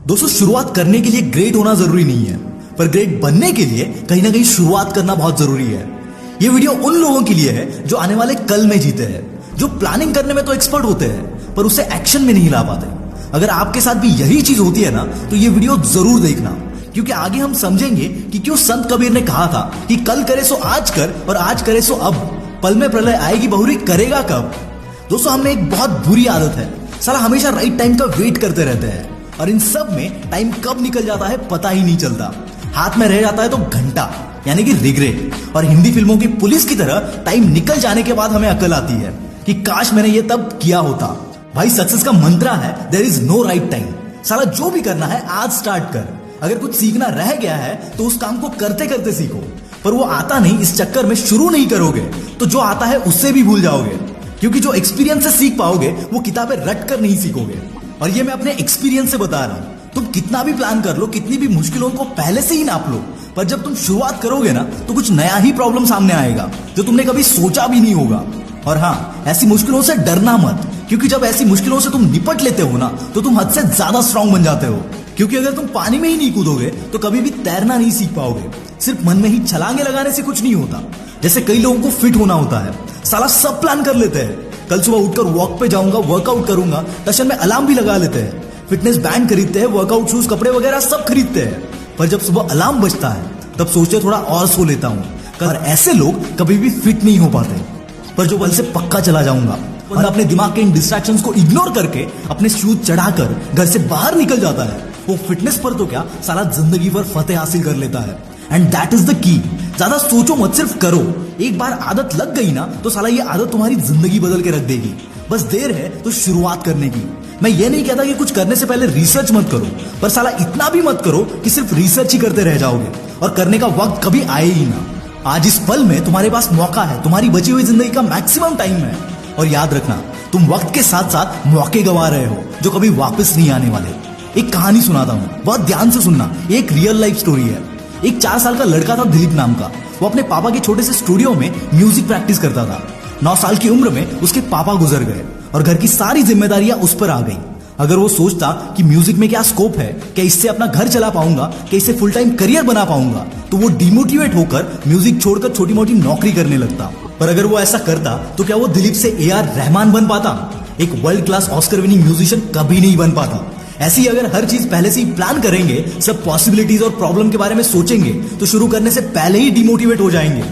दोस्तों, शुरुआत करने के लिए ग्रेट होना जरूरी नहीं है, पर ग्रेट बनने के लिए कहीं ना कहीं शुरुआत करना बहुत जरूरी है। ये वीडियो उन लोगों के लिए है जो आने वाले कल में जीते हैं, जो प्लानिंग करने में तो एक्सपर्ट होते हैं पर उसे एक्शन में नहीं ला पाते। अगर आपके साथ भी यही चीज होती है ना, तो ये वीडियो जरूर देखना, क्योंकि आगे हम समझेंगे कि क्यों संत कबीर ने कहा था कि कल करे सो आज कर और आज करे सो अब, पल में प्रलय आएगी बहुरी करेगा कब। दोस्तों, हमें एक बहुत बुरी आदत है, साला हमेशा राइट टाइम का वेट करते रहते हैं और इन सब में टाइम कब निकल जाता है पता ही नहीं चलता। हाथ में रह जाता है तो घंटा, यानी कि रिग्रेट। और हिंदी फिल्मों की पुलिस की तरह टाइम निकल जाने के बाद हमें अकल आती है कि काश मैंने ये तब किया होता। भाई, सक्सेस का मंत्र है there is no right time. साला जो भी करना है आज स्टार्ट कर। अगर कुछ सीखना रह गया है तो उस काम को करते करते सीखो, पर वो आता नहीं इस चक्कर में शुरू नहीं करोगे तो जो आता है उससे भी भूल जाओगे, क्योंकि जो एक्सपीरियंस से सीख पाओगे वो किताबें रट कर नहीं सीखोगे। और ये मैं अपने एक्सपीरियंस से बता रहा हूं। तुम कितना भी प्लान कर लो, कितनी भी मुश्किलों को पहले से ही नाप लो, पर जब तुम शुरुआत करोगे ना तो कुछ नया ही प्रॉब्लम सामने आएगा जो तुमने कभी सोचा भी नहीं होगा। और हाँ, ऐसी मुश्किलों से डरना मत, क्योंकि जब ऐसी मुश्किलों से तुम निपट लेते हो ना तो तुम हद से ज्यादा स्ट्रांग बन जाते हो। क्योंकि अगर तुम पानी में ही नहीं कूदोगे तो कभी भी तैरना नहीं सीख पाओगे। सिर्फ मन में ही छलांगे लगाने से कुछ नहीं होता। जैसे कई लोगों को फिट होना होता है, साला सब प्लान कर लेते हैं, कल सुबह उठकर वॉक पे जाऊंगा, वर्कआउट करूंगा, टशन में अलार्म भी लगा लेते हैं, फिटनेस बैंड खरीदते हैं, वर्कआउट शूज, कपड़े वगैरह सब खरीदते हैं, पर जब सुबह अलार्म बजता है तब सोचते थोड़ा और सो लेता हूँ। और ऐसे लोग कभी भी फिट नहीं हो पाते। पर जो बल से पक्का चला जाऊंगा और अपने दिमाग के इन डिस्ट्रैक्शंस को इग्नोर करके अपने शूज चढ़ाकर घर से बाहर निकल जाता है, वो फिटनेस पर तो क्या साला जिंदगी पर फतेह हासिल कर लेता है। And that is the key. ज्यादा सोचो मत, सिर्फ करो। एक बार आदत लग गई ना तो साला ये आदत तुम्हारी जिंदगी बदल के रख देगी। बस देर है तो शुरुआत करने की। मैं ये नहीं कहता कि कुछ करने से पहले रिसर्च मत करो, पर साला इतना भी मत करो कि सिर्फ रिसर्च ही करते रह जाओगे और करने का वक्त कभी आए ही ना। आज इस पल में तुम्हारे पास मौका है, तुम्हारी बची हुई जिंदगी का मैक्सिमम टाइम है। और याद रखना, तुम वक्त के साथ साथ मौके गंवा रहे हो जो कभी वापस नहीं आने वाले। एक कहानी सुनाता हूँ, बहुत ध्यान से सुनना। ये एक रियल लाइफ स्टोरी है। एक 4 साल का लड़का था दिलीप नाम का। वो अपने पापा के छोटे से स्टूडियो में म्यूजिक प्रैक्टिस करता था। 9 साल की उम्र में उसके पापा गुजर गए और घर की सारी जिम्मेदारियां उस पर आ गई। अगर वो सोचता कि म्यूजिक में क्या स्कोप है, क्या इससे अपना घर चला पाऊंगा, क्या इससे फुल टाइम करियर बना पाऊंगा, तो वो डिमोटिवेट होकर म्यूजिक छोड़कर छोटी मोटी नौकरी करने लगता। पर अगर वो ऐसा करता तो क्या वो दिलीप से AR रहमान बन पाता? एक world class Oscar winning musician कभी नहीं बन पाता। ऐसी अगर हर चीज पहले से ही प्लान करेंगे, सब पॉसिबिलिटीज और प्रॉब्लम के बारे में सोचेंगे, तो शुरू करने से पहले ही डिमोटिवेट हो जाएंगे।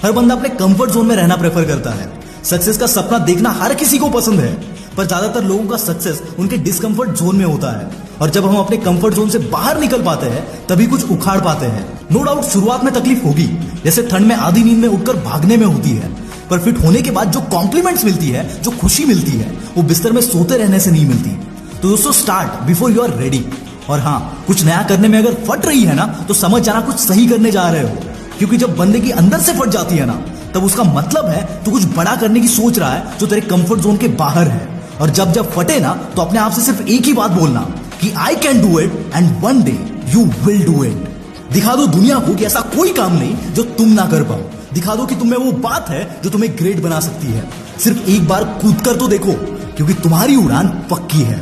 हर बंदा अपने कंफर्ट जोन में रहना प्रेफर करता है। सक्सेस का सपना देखना हर किसी को पसंद है, पर ज्यादातर लोगों का सक्सेस उनके डिस्कंफर्ट जोन में होता है। और जब हम अपने कंफर्ट जोन से बाहर निकल पाते हैं तभी कुछ उखाड़ पाते हैं। नो डाउट शुरुआत में तकलीफ होगी, जैसे ठंड में आधी नींद में उठकर भागने में होती है, पर फिट होने के बाद जो कॉम्प्लीमेंट्स मिलती है, जो खुशी मिलती है, वो बिस्तर में सोते रहने से नहीं मिलती। तो दोस्तों, start before you are ready. और हाँ, कुछ नया करने में अगर फट रही है ना तो समझ जाना कुछ सही करने जा रहे हो, क्योंकि जब बंदे की अंदर से फट जाती है ना तब उसका मतलब है तो कुछ बड़ा करने की सोच रहा है जो तेरे कंफर्ट जोन के बाहर है। और जब फटे ना तो अपने आप से सिर्फ एक ही बात बोलना कि I can do it and one day you will do it. दिखा दो दुनिया को कि ऐसा कोई काम नहीं जो तुम ना कर पाओ। दिखा दो कि तुम में वो बात है जो तुम्हें ग्रेट बना सकती है। सिर्फ एक बार कूद कर तो देखो, क्योंकि तुम्हारी उड़ान पक्की है।